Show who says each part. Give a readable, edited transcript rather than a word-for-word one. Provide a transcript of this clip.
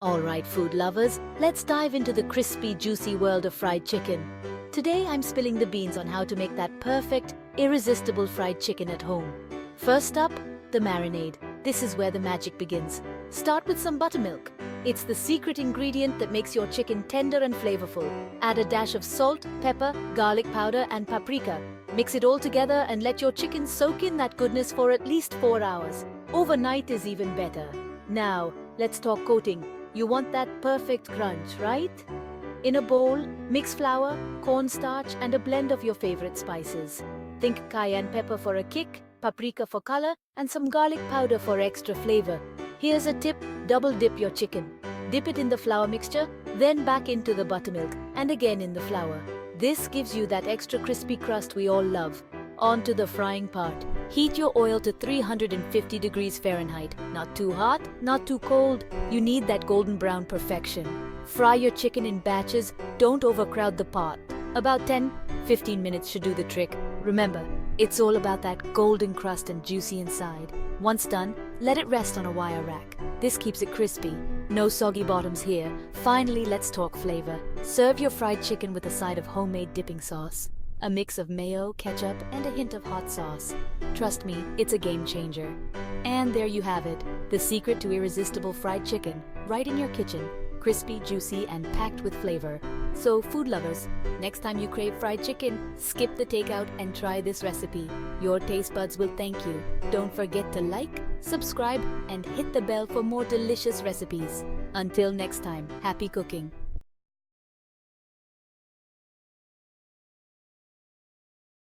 Speaker 1: Alright, food lovers, let's dive into the crispy, juicy world of fried chicken. Today I'm spilling the beans on how to make that perfect, irresistible fried chicken at home. First up, the marinade. This is where the magic begins. Start with some buttermilk. It's the secret ingredient that makes your chicken tender and flavorful. Add a dash of salt, pepper, garlic powder, and paprika. Mix it all together and let your chicken soak in that goodness for at least 4 hours. Overnight is even better. Now, let's talk coating. You want that perfect crunch, right? In a bowl, mix flour, cornstarch, and a blend of your favorite spices. Think cayenne pepper for a kick, paprika for color, and some garlic powder for extra flavor. Here's a tip: double dip your chicken. Dip it in the flour mixture, then back into the buttermilk, and again in the flour. This gives you that extra crispy crust we all love. On to the frying part. Heat your oil to 350 degrees Fahrenheit. Not too hot, not too cold. You need that golden brown perfection. Fry your chicken in batches, don't overcrowd the pot. About 10-15 minutes should do the trick. Remember, it's all about that golden crust and juicy inside. Once done, let it rest on a wire rack. This keeps it crispy. No soggy bottoms here. Finally, let's talk flavor. Serve your fried chicken with a side of homemade dipping sauce. A mix of mayo, ketchup, and a hint of hot sauce. Trust me, it's a game changer. And there you have it, the secret to irresistible fried chicken, right in your kitchen. Crispy, juicy, and packed with flavor. So, food lovers, next time you crave fried chicken, skip the takeout and try this recipe. Your taste buds will thank you. Don't forget to like, subscribe, and hit the bell for more delicious recipes. Until next time, happy cooking.